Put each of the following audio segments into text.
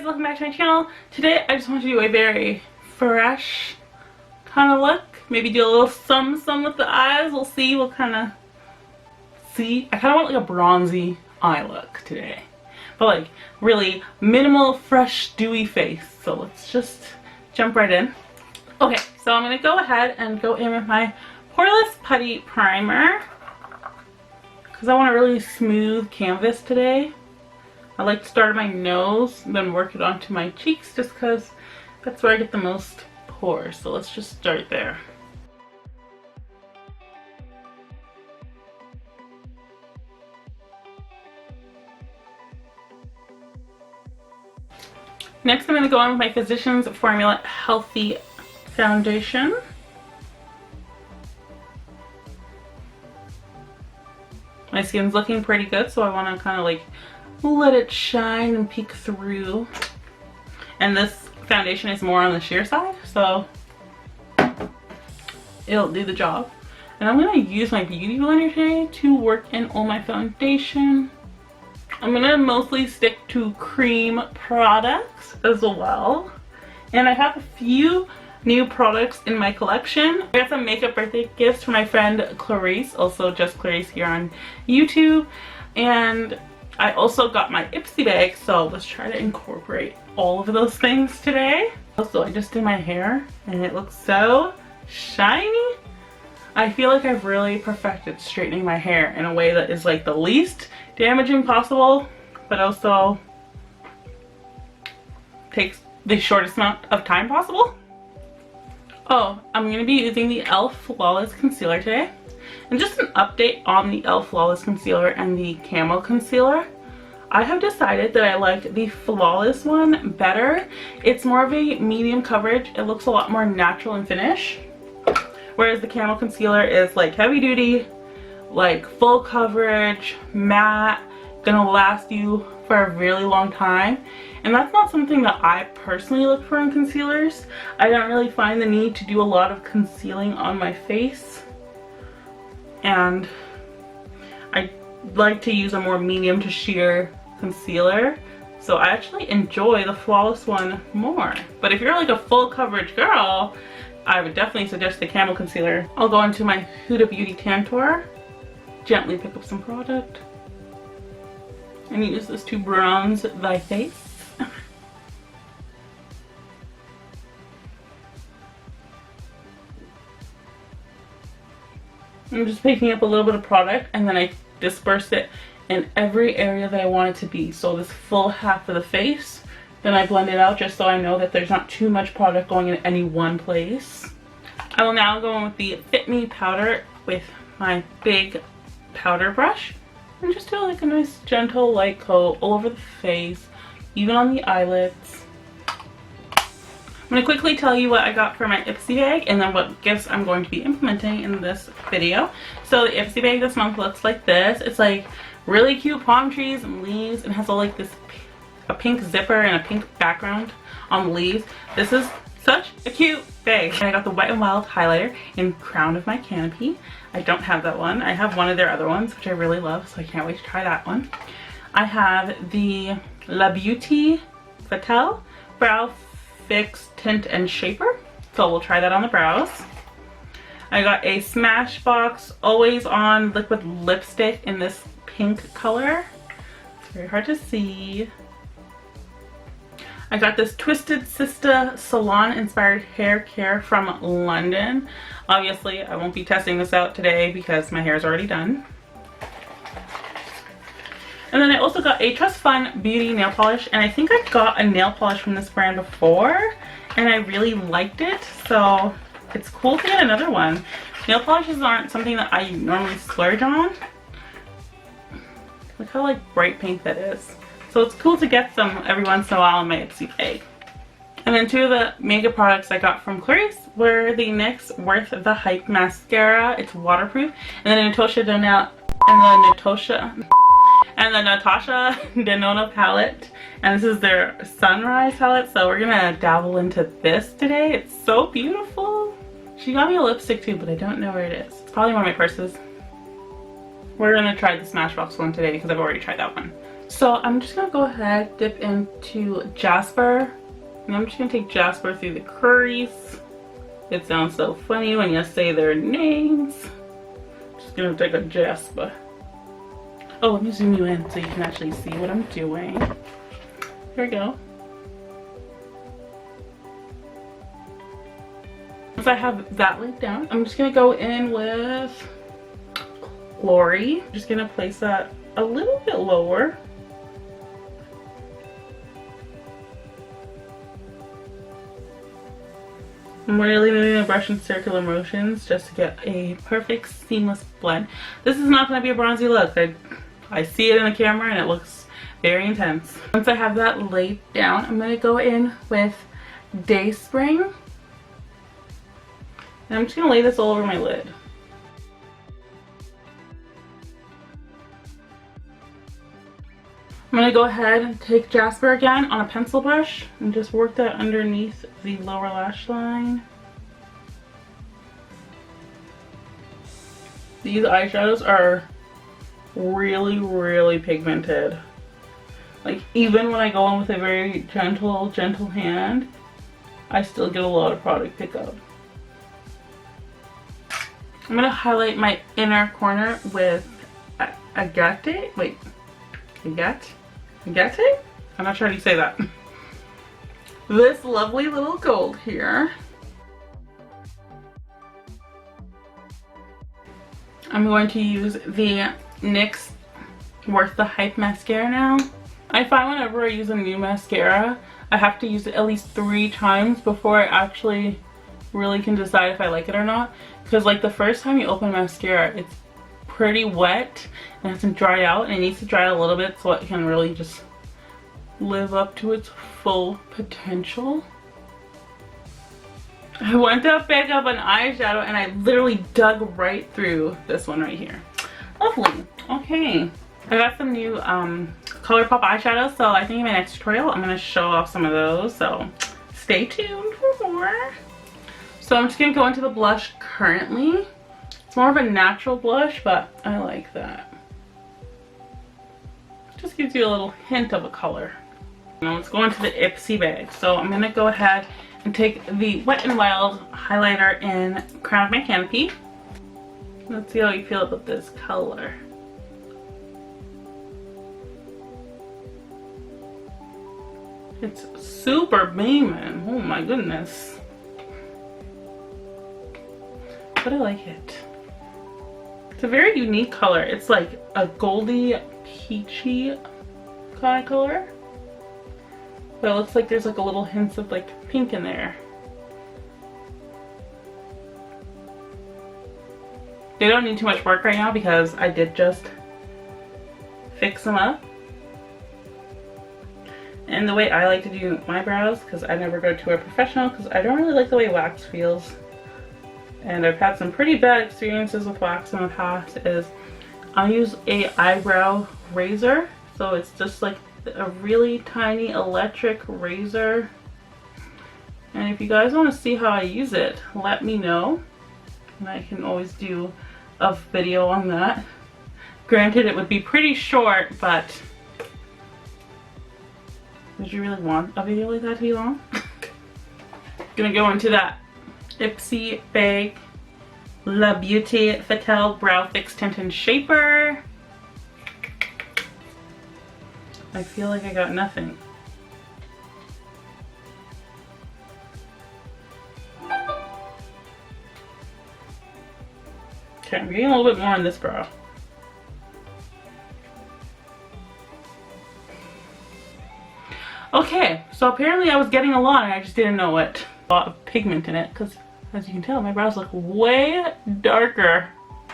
guys, welcome back to my channel. Today I just want to do a very fresh kind of look. Maybe do a little some with the eyes. We'll see. We'll kind of see. I kind of want like a bronzy eye look today. But like really minimal, fresh, dewy face. So let's just jump right in. Okay, so I'm going to go ahead and go in with my Poreless Putty Primer. Because I want a really smooth canvas today. I like to start at my nose and then work it onto my cheeks just because that's where I get the most pores. So let's just start there. Next I'm going to go on with my Physicians Formula Healthy Foundation. My skin's looking pretty good, so I want to kind of like let it shine and peek through. And this foundation is more on the sheer side, so it'll do the job. And I'm going to use my beauty blender today to work in all my foundation. I'm going to mostly stick to cream products as well. And I have a few new products in my collection. I got some makeup birthday gifts from my friend Clarice, also just Clarice here on YouTube. And I also got my IPSY bag, so let's try to incorporate all of those things today. Also, I just did my hair and it looks so shiny. I feel like I've really perfected straightening my hair in a way that is like the least damaging possible, but also takes the shortest amount of time possible. Oh, I'm going to be using the E.L.F. Flawless Concealer today. And just an update on the E.L.F. Flawless Concealer and the Camo Concealer. I have decided that I like the Flawless one better. It's more of a medium coverage. It looks a lot more natural and finish. Whereas the Camo Concealer is like heavy duty, like full coverage, matte, gonna last you for a really long time. And that's not something that I personally look for in concealers. I don't really find the need to do a lot of concealing on my face. And I like to use a more medium to sheer concealer. So I actually enjoy the Flawless one more. But if you're like a full coverage girl, I would definitely suggest the Camo Concealer. I'll go into my Huda Beauty Tantour, gently pick up some product, and use this to bronze thy face. I'm just picking up a little bit of product and then I disperse it in every area that I want it to be. So this full half of the face, then I blend it out just so I know that there's not too much product going in any one place. I will now go in with the Fit Me Powder with my big powder brush and just do like a nice gentle light coat all over the face, even on the eyelids. I'm going to quickly tell you what I got for my IPSY bag and then what gifts I'm going to be implementing in this video. So the IPSY bag this month looks like this. It's like really cute palm trees and leaves and has all like this a pink zipper and a pink background on the leaves. This is such a cute bag. And I got the Wet n Wild highlighter in Crown of My Canopy. I don't have that one. I have one of their other ones which I really love, so I can't wait to try that one. I have the La Beauty Fatele Brow Fix Tint and Shaper, so we'll try that on the brows. I got a Smashbox Always On Liquid Lipstick in this pink color. It's very hard to see. I got this Twisted Sister Salon Inspired Hair Care from London. Obviously, I won't be testing this out today because my hair is already done. And then I also got a Trust Fund Beauty nail polish, and I think I got a nail polish from this brand before and I really liked it, so it's cool to get another one. Nail polishes aren't something that I normally splurge on. Look how like bright pink that is. So it's cool to get some every once in a while in my IPSY bag. And then two of the makeup products I got from Clarice were the NYX Worth the Hype mascara. It's waterproof. And then Natasha Denona palette, and this is their Sunrise palette, so we're gonna dabble into this today. It's so beautiful. She got me a lipstick too, but I don't know where it is. It's probably one of my purses. We're gonna try the Smashbox one today because I've already tried that one. So I'm just gonna go ahead, dip into Jasper, and I'm just gonna take Jasper through the crease. It sounds so funny when you say their names. Just gonna take a Jasper. Oh, let me zoom you in so you can actually see what I'm doing. Here we go. Once I have that laid down, I'm just gonna go in with Glory. I'm just gonna place that a little bit lower. I'm really moving the brush in circular motions just to get a perfect seamless blend. This is not going to be a bronzy look. I see it in the camera and it looks very intense. Once I have that laid down, I'm going to go in with Day Spring. And I'm just going to lay this all over my lid. I'm going to go ahead and take Jasper again on a pencil brush and just work that underneath the lower lash line. These eyeshadows are really pigmented. Like, even when I go in with a very gentle hand, I still get a lot of product pickup. I'm going to highlight my inner corner with Agate. Wait, Agate? I'm not sure how you say that. This lovely little gold here. I'm going to use the NYX Worth the Hype mascara now. I find whenever I use a new mascara, I have to use it at least 3 times before I actually really can decide if I like it or not. Because like the first time you open mascara, it's pretty wet and it hasn't dried out, and it needs to dry out a little bit so it can really just live up to its full potential. I went to pick up an eyeshadow and I literally dug right through this one right here. Lovely. Okay, I got some new Colourpop eyeshadows, so I think in my next tutorial I'm going to show off some of those, so stay tuned for more. So I'm just going to go into the blush currently. It's more of a natural blush, but I like that. Just gives you a little hint of a color. Now let's go into the IPSY bag. So I'm going to go ahead and take the Wet n Wild highlighter in Crown of My Canopy. Let's see how you feel about this color. It's super beaming. Oh my goodness. But I like it. It's a very unique color. It's like a goldy, peachy kind of color. But it looks like there's like a little hints of like pink in there. They don't need too much work right now because I did just fix them up. And the way I like to do my brows, because I never go to a professional because I don't really like the way wax feels. And I've had some pretty bad experiences with wax in the past, is I use a eyebrow razor. So it's just like a really tiny electric razor. And if you guys want to see how I use it, let me know. And I can always do a video on that. Granted, it would be pretty short, but would you really want a video like that to be long? Gonna go into that IPSY bag, La Beauty Fatele Brow Fix Tint and Shaper. I feel like I got nothing. Okay, I'm getting a little bit more on this brow. Okay, so apparently I was getting a lot and I just didn't know it. A lot of pigment in it, because as you can tell, my brows look way darker.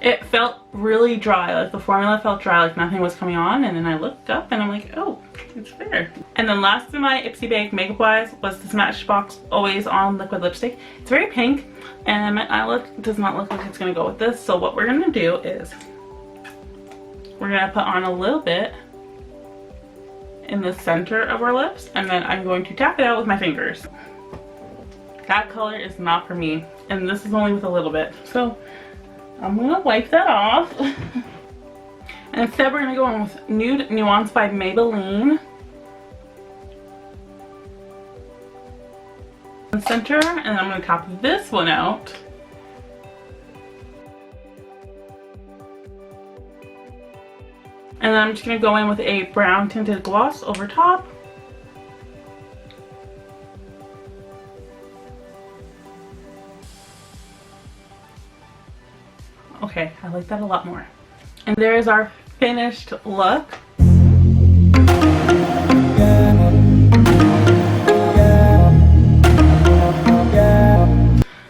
It felt really dry, like the formula felt dry, like nothing was coming on, and then I looked up and I'm like, oh, it's there. And then last in my IPSY bag makeup wise was this Matchbox Always On liquid lipstick. It's very pink and my eye look does not look like it's gonna go with this, so what we're gonna do is we're gonna put on a little bit in the center of our lips, and then I'm going to tap it out with my fingers. That color is not for me, and this is only with a little bit, so I'm gonna wipe that off. And instead we're going to go in with Nude Nuance by Maybelline. In center, and then I'm going to top this one out. And then I'm just going to go in with a brown tinted gloss over top. Okay, I like that a lot more. And there's our finished look.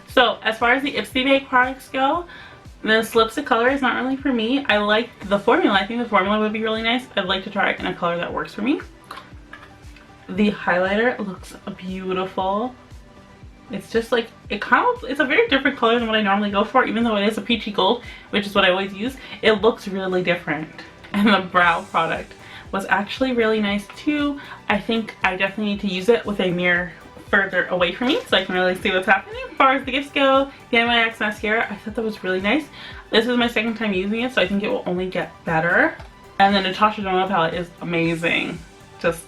So as far as the IPSY Make products go, this lipstick color is not really for me. I like the formula. I think the formula would be really nice. I'd like to try it in a color that works for me. The highlighter looks beautiful. It's just like, it's a very different color than what I normally go for, even though it is a peachy gold, which is what I always use. It looks really different. And the brow product was actually really nice too. I think I definitely need to use it with a mirror further away from me so I can really see what's happening. As far as the gifts go, the NYX mascara, I thought that was really nice. This is my second time using it, so I think it will only get better. And the Natasha Denona palette is amazing. Just,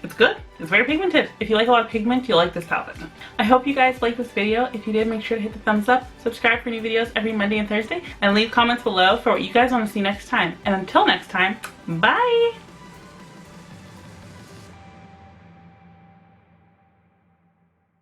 it's good. It's very pigmented. If you like a lot of pigment, you'll like this palette. I hope you guys liked this video. If you did, make sure to hit the thumbs up, subscribe for new videos every Monday and Thursday, and leave comments below for what you guys want to see next time. And until next time, bye!